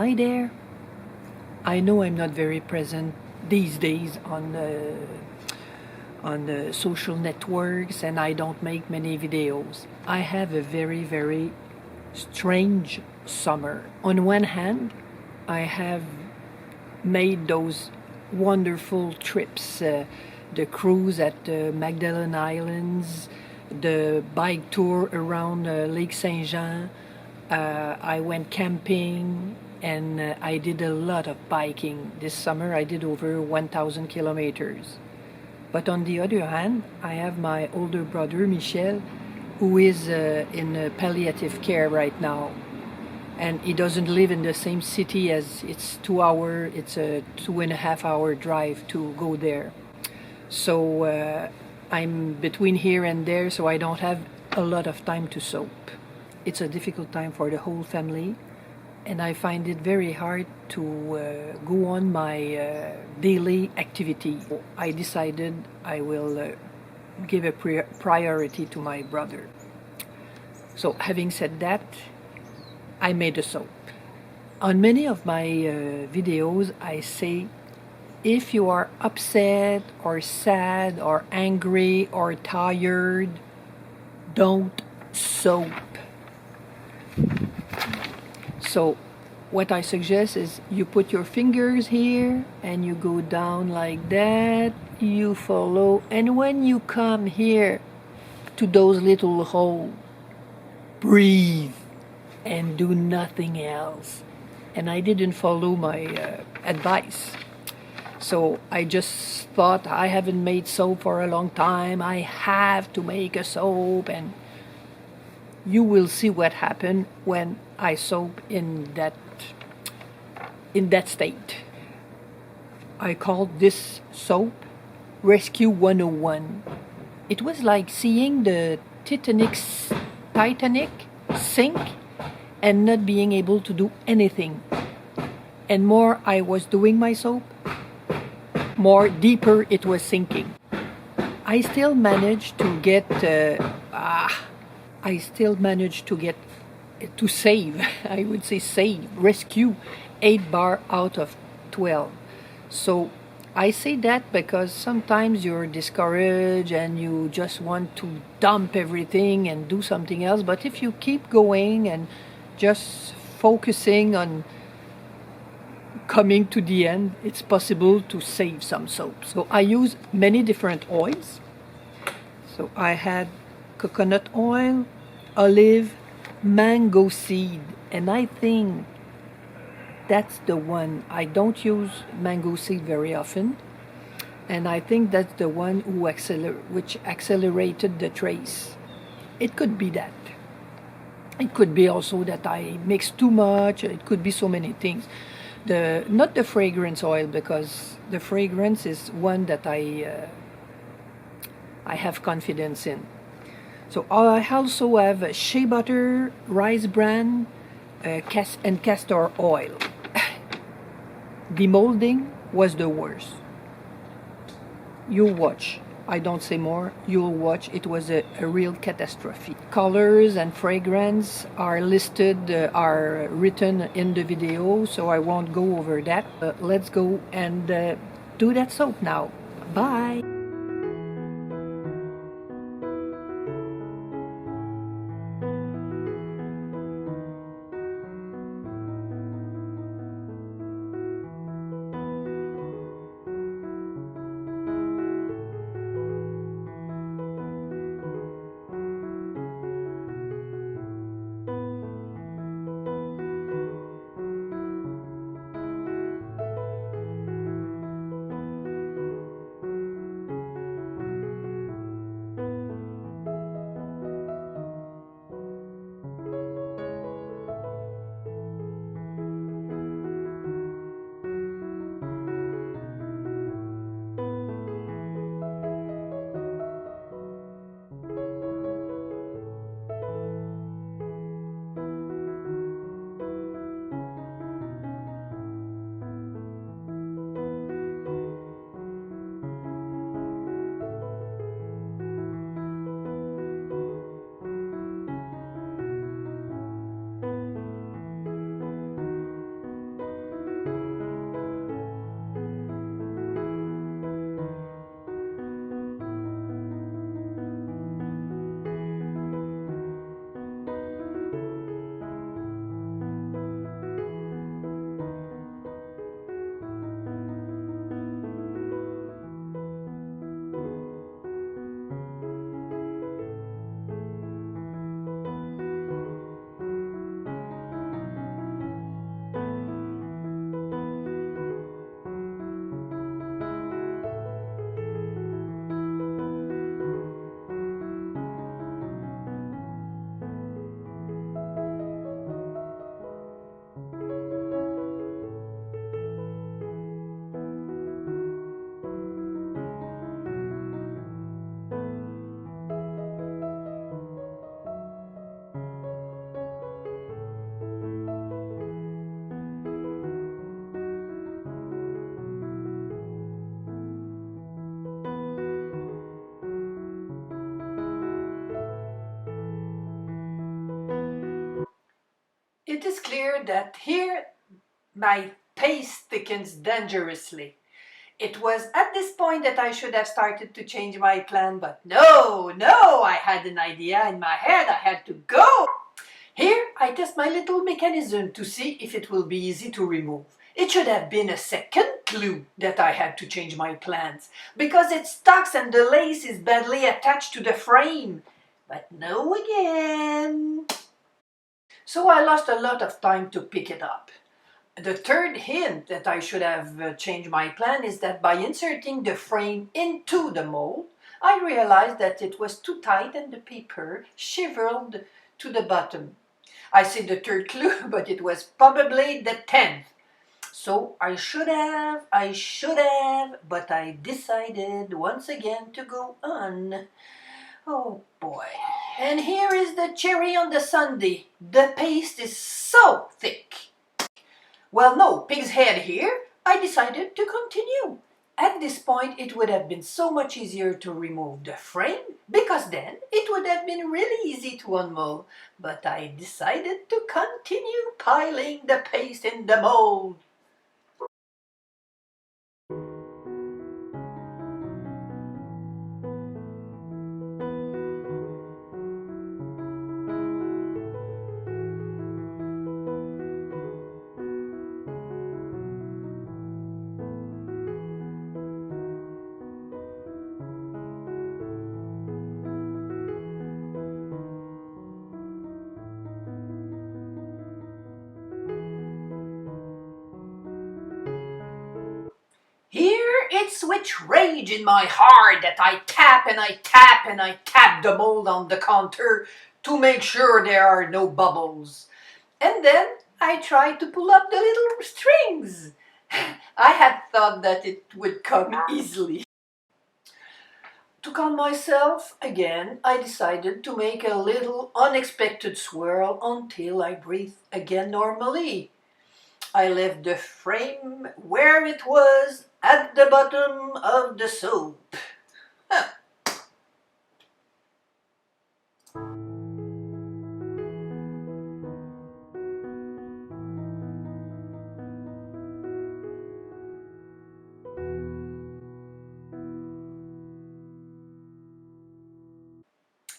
Hi there. I know I'm not very present these days on the social networks, and I don't make many videos. I have a very, very strange summer. On one hand, I have made those wonderful trips, the cruise at the Magdalene Islands, the bike tour around Lake Saint Jean. I went camping, and I did a lot of biking. This summer I did over 1,000 kilometers. But on the other hand, I have my older brother, Michel, who is in palliative care right now. And he doesn't live in the same city as it's a 2.5 hour drive to go there. So I'm between here and there, so I don't have a lot of time to soap. It's a difficult time for the whole family, and I find it very hard to go on my daily activity. I decided I will give a priority to my brother. So having said that, I made a soap. On many of my videos, I say, if you are upset or sad or angry or tired, don't soap. So what I suggest is you put your fingers here and you go down like that, you follow, and when you come here to those little holes, breathe and do nothing else. And I didn't follow my advice. So I just thought, I haven't made soap for a long time, I have to make a soap, and you will see what happened when I soap in that state. I called this soap Rescue 101. It was like seeing the Titanic sink and not being able to do anything. And more I was doing my soap, more deeper it was sinking. I still managed to get to save, I would say rescue 8 bar out of 12. So I say that because sometimes you're discouraged and you just want to dump everything and do something else. But if you keep going and just focusing on coming to the end, it's possible to save some soap. So I use many different oils. So I had coconut oil, olive, mango seed, and I think that's the one. I don't use mango seed very often, and I think that's the one which accelerated the trace. It could be that. It could be also that I mix too much. It could be so many things. Not the fragrance oil, because the fragrance is one that I have confidence in. So I also have shea butter, rice bran, and castor oil. The molding was the worst. You'll watch. I don't say more. You'll watch. It was a real catastrophe. Colors and fragrance are listed, are written in the video, so I won't go over that. Let's go and do that soap now. Bye. It is clear that here my pace thickens dangerously. It was at this point that I should have started to change my plan, but no, I had an idea in my head, I had to go. Here I test my little mechanism to see if it will be easy to remove. It should have been a second clue that I had to change my plans, because it stuck and the lace is badly attached to the frame. But no again. So I lost a lot of time to pick it up. The third hint that I should have changed my plan is that by inserting the frame into the mold, I realized that it was too tight and the paper shivered to the bottom. I see the third clue, but it was probably the 10th. So I should have, but I decided once again to go on. Oh boy. And here is the cherry on the sundae. The paste is so thick. Well, no, pig's head here. I decided to continue. At this point, it would have been so much easier to remove the frame, because then it would have been really easy to unmold. But I decided to continue piling the paste in the mold. Here it's with rage in my heart that I tap and I tap and I tap the mold on the counter to make sure there are no bubbles. And then I try to pull up the little strings. I had thought that it would come easily. To calm myself again, I decided to make a little unexpected swirl until I breathe again normally. I left the frame where it was at the bottom of the soap. Huh.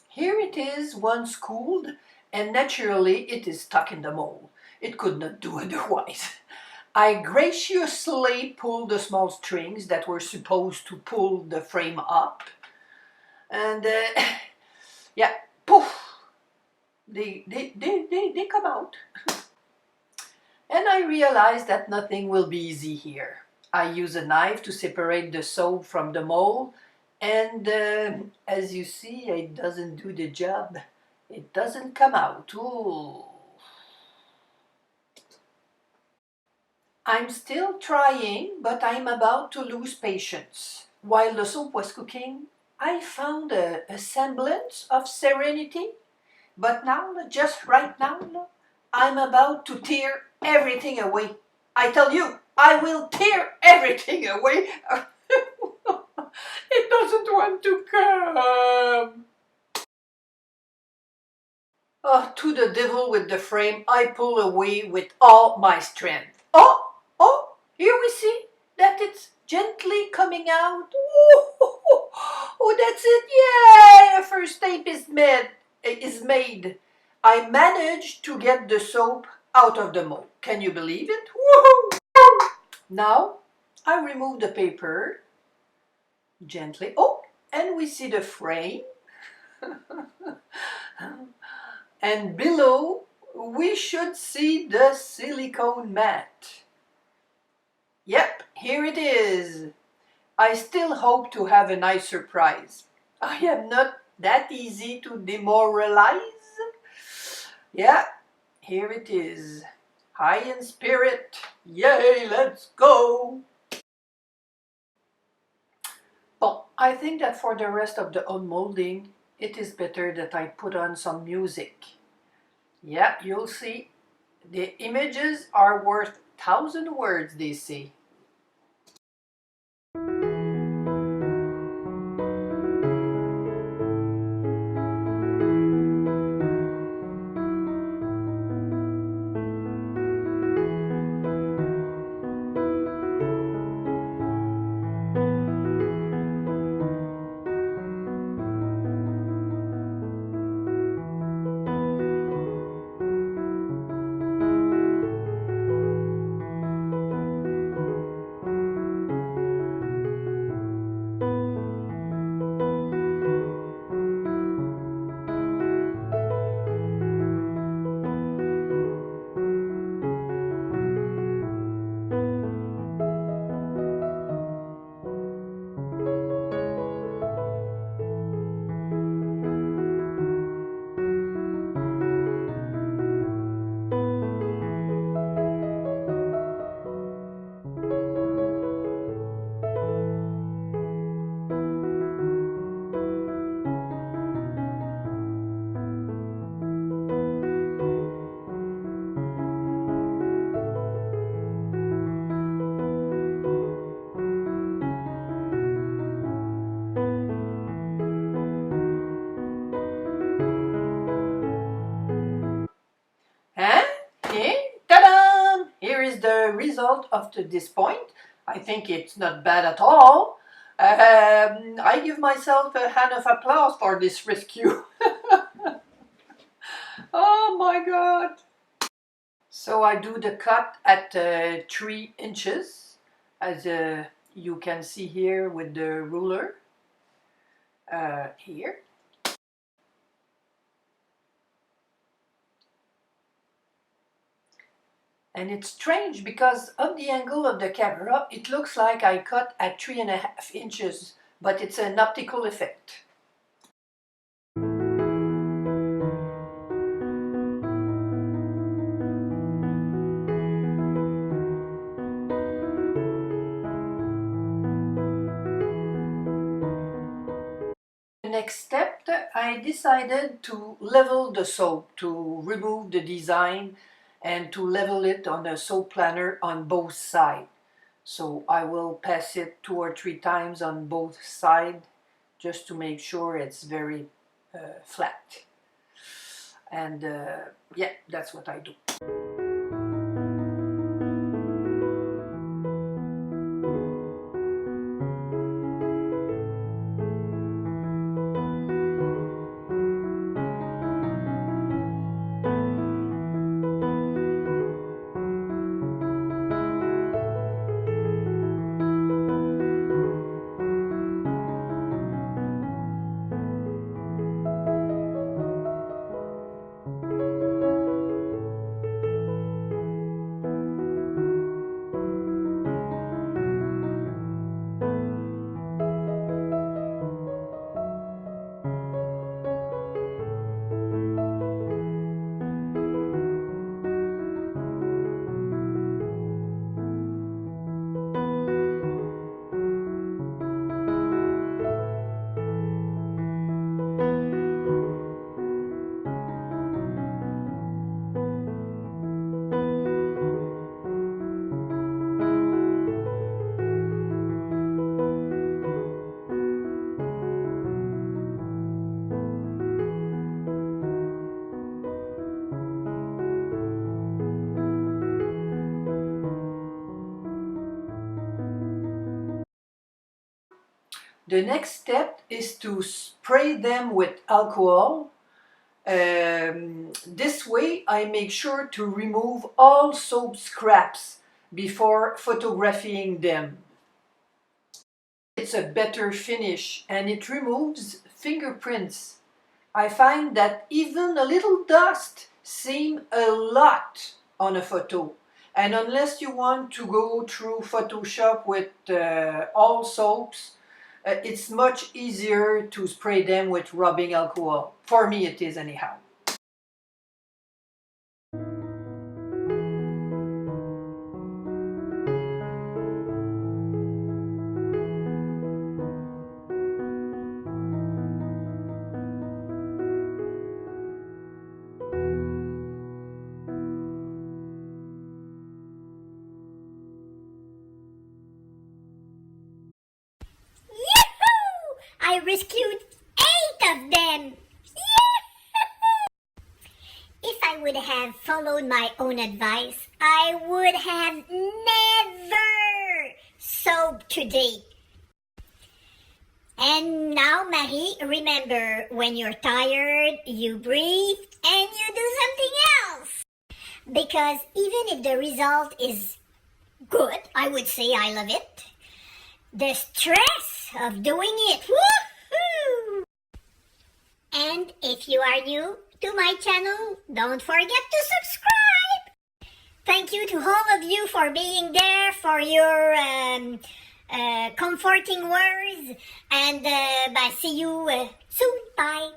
Here it is once cooled, and naturally it is stuck in the mold. It could not do otherwise. I graciously pulled the small strings that were supposed to pull the frame up, and yeah, poof, they come out. And I realized that nothing will be easy here. I use a knife to separate the soap from the mold, and as you see, it doesn't do the job. It doesn't come out. Ooh. I'm still trying, but I'm about to lose patience. While the soup was cooking, I found a semblance of serenity. But now, just right now, I'm about to tear everything away. I tell you, I will tear everything away. It doesn't want to come. Oh, to the devil with the frame, I pull away with all my strength. Oh, here we see that it's gently coming out. Oh, that's it. Yay! A first step is made. I managed to get the soap out of the mold. Can you believe it? Woohoo! Now, I remove the paper gently. Oh, and we see the frame. And below, we should see the silicone mat. Yep, here it is. I still hope to have a nice surprise. I am not that easy to demoralize. Yeah, here it is. High in spirit. Yay, let's go. Well, I think that for the rest of the unmolding, it is better that I put on some music. Yeah, you'll see. The images are worth 1,000 words, they say. the result up to this point. I think it's not bad at all. I give myself a hand of applause for this rescue. Oh my God. So I do the cut at 3 inches, as you can see here with the ruler here. And it's strange because of the angle of the camera, it looks like I cut at 3.5 inches, but it's an optical effect. The next step, I decided to level the soap, to remove the design and to level it on a soap planner on both sides. So I will pass it 2 or 3 times on both sides just to make sure it's very flat. And yeah, that's what I do. The next step is to spray them with alcohol. This way I make sure to remove all soap scraps before photographing them. It's a better finish and it removes fingerprints. I find that even a little dust seems a lot on a photo. And unless you want to go through Photoshop with all soaps, it's much easier to spray them with rubbing alcohol. For me it is anyhow. I rescued 8 of them! If I would have followed my own advice, I would have never soaped today. And now, Marie, remember, when you're tired, you breathe and you do something else. Because even if the result is good, I would say I love it, the stress of doing it, woohoo! And if you are new to my channel, don't forget to subscribe. Thank you to all of you for being there, for your comforting words, and see you soon. Bye.